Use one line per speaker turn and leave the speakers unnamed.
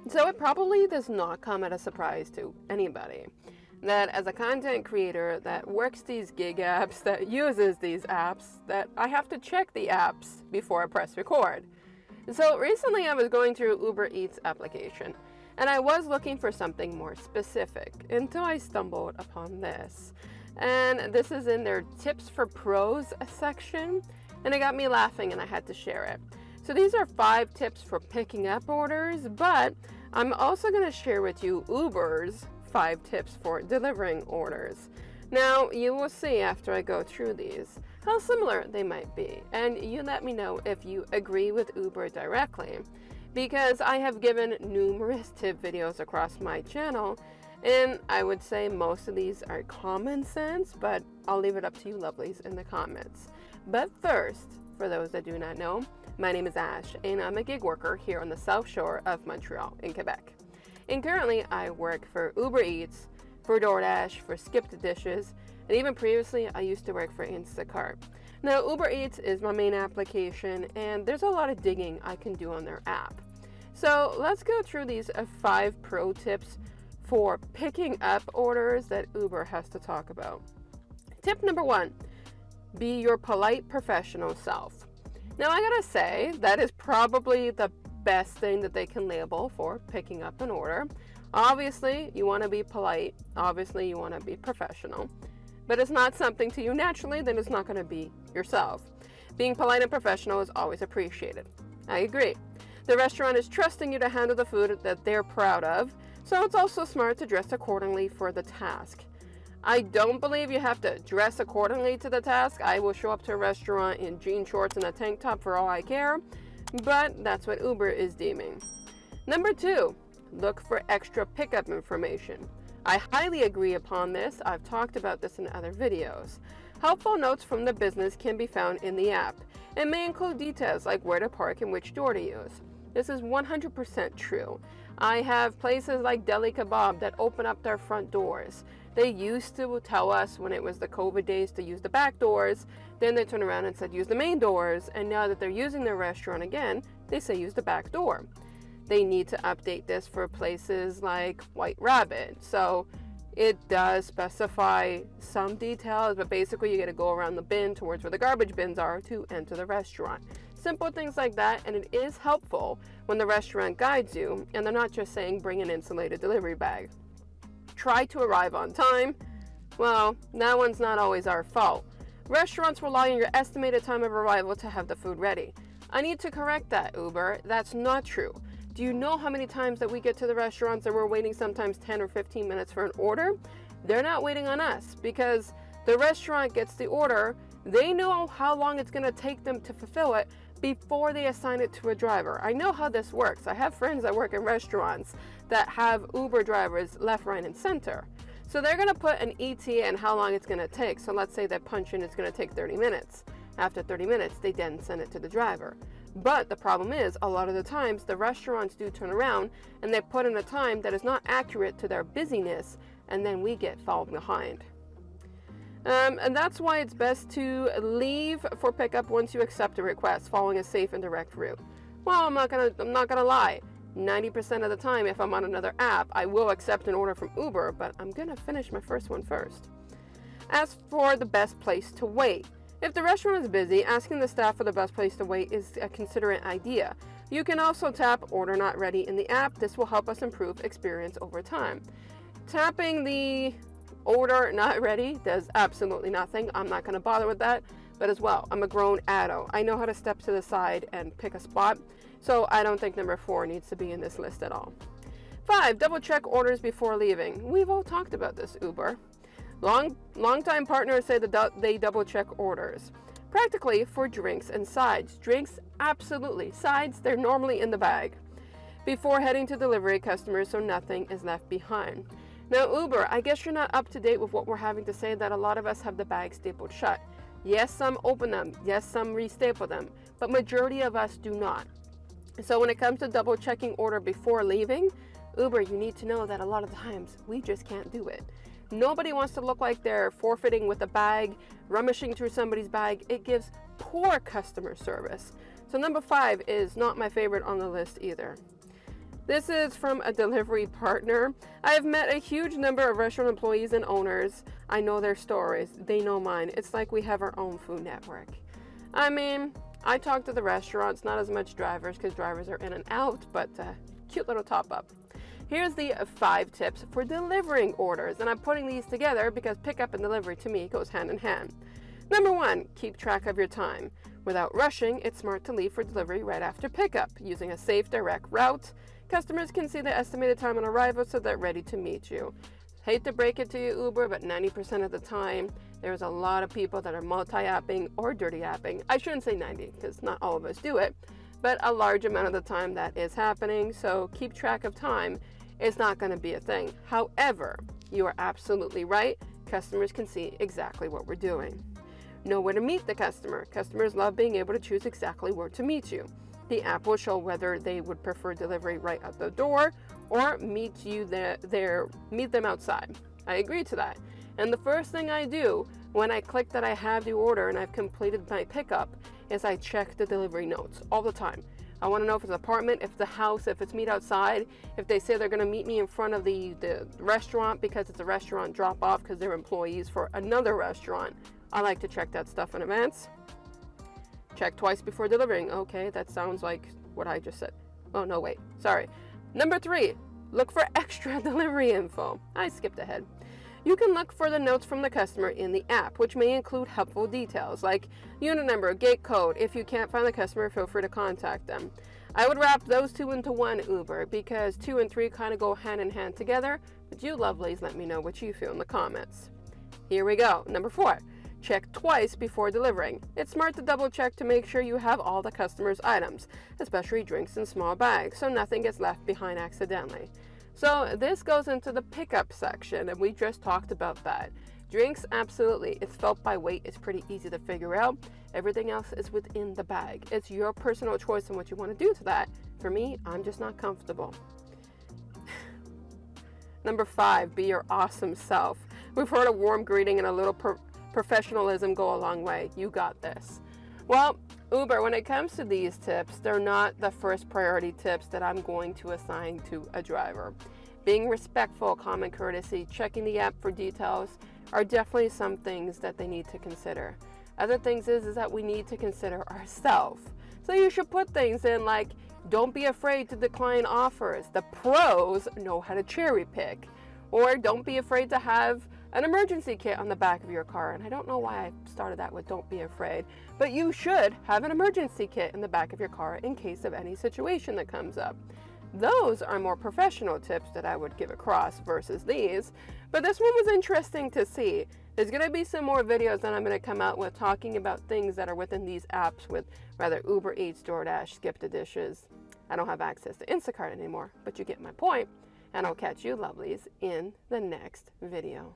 So it probably does not come as a surprise to anybody that as a content creator that works these gig apps, that uses these apps, that I have to check the apps before I press record. So recently I was going through Uber Eats application and I was looking for something more specific until I stumbled upon this. And this is in their tips for pros section, and it got me laughing and I had to share it. So these are 5 tips for picking up orders, but I'm also going to share with you Uber's 5 tips for delivering orders. Now, you will see after I go through these how similar they might be, and you let me know if you agree with Uber directly, because I have given numerous tip videos across my channel, and I would say most of these are common sense, but I'll leave it up to you lovelies in the comments. But first, for those that do not know, my name is Ash, and I'm a gig worker here on the South Shore of Montreal in Quebec. And currently I work for Uber Eats, for DoorDash, for Skip the Dishes, and even previously I used to work for Instacart. Now Uber Eats is my main application, and there's a lot of digging I can do on their app. So let's go through these 5 pro tips for picking up orders that Uber has to talk about. Tip number 1, be your polite professional self. Now I gotta say, that is probably the best thing that they can label for picking up an order. Obviously, you want to be polite. Obviously, you want to be professional. But it's not something to you naturally, then it's not going to be yourself. Being polite and professional is always appreciated. I agree. The restaurant is trusting you to handle the food that they're proud of, so it's also smart to dress accordingly for the task. I don't believe you have to dress accordingly to the task. I will show up to a restaurant in jean shorts and a tank top for all I care, but that's what Uber is deeming. Number 2, look for extra pickup information. I highly agree upon this. I've talked about this in other videos. Helpful notes from the business can be found in the app and may include details like where to park and which door to use. This is 100% true. I have places like Deli Kebab that open up their front doors. They used to tell us when it was the COVID days to use the back doors, then they turned around and said use the main doors, and now that they're using their restaurant again, they say use the back door. They need to update this for places like White Rabbit. So it does specify some details, but basically you got to go around the bin towards where the garbage bins are to enter the restaurant. Simple things like that, and it is helpful when the restaurant guides you and they're not just saying bring an insulated delivery bag. Try to arrive on time. Well, that one's not always our fault. Restaurants rely on your estimated time of arrival to have the food ready. I need to correct that, Uber. That's not true. Do you know how many times that we get to the restaurants and we're waiting sometimes 10 or 15 minutes for an order? They're not waiting on us because the restaurant gets the order. They know how long it's going to take them to fulfill it before they assign it to a driver. I know how this works. I have friends that work in restaurants that have Uber drivers left, right, and center. So they're going to put an ETA and how long it's going to take. So let's say that punch in is going to take 30 minutes. After 30 minutes, they then send it to the driver. But the problem is, a lot of the times, the restaurants do turn around and they put in a time that is not accurate to their busyness, and then we get falling behind. And that's why it's best to leave for pickup once you accept a request, following a safe and direct route. Well, I'm not gonna lie. 90% of the time, if I'm on another app, I will accept an order from Uber, but I'm gonna finish my first one first. As for the best place to wait, if the restaurant is busy, asking the staff for the best place to wait is a considerate idea. You can also tap Order Not Ready in the app. This will help us improve experience over time. Tapping the Order Not Ready does absolutely nothing. I'm not going to bother with that. But as well, I'm a grown adult. I know how to step to the side and pick a spot. So I don't think number 4 needs to be in this list at all. 5, double check orders before leaving. We've all talked about this, Uber. Long-time partners say that they double check orders. Practically for drinks and sides. Drinks, absolutely. Sides, they're normally in the bag. Before heading to delivery customers so nothing is left behind. Now Uber, I guess you're not up to date with what we're having to say that a lot of us have the bag stapled shut. Yes, some open them. Yes, some restaple them. But majority of us do not. So when it comes to double checking order before leaving, Uber, you need to know that a lot of times we just can't do it. Nobody wants to look like they're forfeiting with a bag, rummaging through somebody's bag. It gives poor customer service. So number 5 is not my favorite on the list either. This is from a delivery partner. I have met a huge number of restaurant employees and owners. I know their stories. They know mine. It's like we have our own Food Network. I mean, I talk to the restaurants, not as much drivers because drivers are in and out, but cute little top up. Here's the 5 tips for delivering orders, and I'm putting these together because pickup and delivery to me goes hand in hand. Number 1, keep track of your time. Without rushing, it's smart to leave for delivery right after pickup, using a safe, direct route. Customers can see the estimated time on arrival so they're ready to meet you. Hate to break it to you, Uber, but 90% of the time, there's a lot of people that are multi-apping or dirty apping. I shouldn't say 90, because not all of us do it, but a large amount of the time that is happening, so keep track of time. It's not going to be a thing. However, you are absolutely right. Customers can see exactly what we're doing. Know where to meet the customer. Customers love being able to choose exactly where to meet you. The app will show whether they would prefer delivery right at the door or meet them outside. I agree to that. And the first thing I do when I click that I have the order and I've completed my pickup is I check the delivery notes all the time. I want to know if it's an apartment, if it's a house, if it's meet outside, if they say they're going to meet me in front of the restaurant because it's a restaurant drop off because they're employees for another restaurant. I like to check that stuff in advance. Check twice before delivering. Okay, that sounds like what I just said. Oh, no, wait. Sorry. Number 3, look for extra delivery info. I skipped ahead. You can look for the notes from the customer in the app, which may include helpful details like unit number, gate code. If you can't find the customer, feel free to contact them. I would wrap those 2 into 1, Uber, because 2 and 3 kind of go hand in hand together. But you lovelies, let me know what you feel in the comments. Here we go. Number 4. Check twice before delivering. It's smart to double check to make sure you have all the customer's items, especially drinks in small bags, so nothing gets left behind accidentally. So this goes into the pickup section, and we just talked about that. Drinks, absolutely. It's felt by weight. It's pretty easy to figure out. Everything else is within the bag. It's your personal choice on what you want to do to that. For me, I'm just not comfortable. Number 5, be your awesome self. We've heard a warm greeting and a little professionalism go a long way. You got this. Well, Uber, when it comes to these tips, they're not the first priority tips that I'm going to assign to a driver. Being respectful, common courtesy, checking the app for details are definitely some things that they need to consider. Other things is that we need to consider ourselves. So you should put things in like, don't be afraid to decline offers. The pros know how to cherry pick. Or don't be afraid to have an emergency kit on the back of your car. And I don't know why I started that with don't be afraid, but you should have an emergency kit in the back of your car in case of any situation that comes up. Those are more professional tips that I would give across versus these, but this one was interesting to see. There's going to be some more videos that I'm going to come out with talking about things that are within these apps with rather Uber Eats, DoorDash, Skip the Dishes. I don't have access to Instacart anymore, but you get my point, and I'll catch you lovelies in the next video.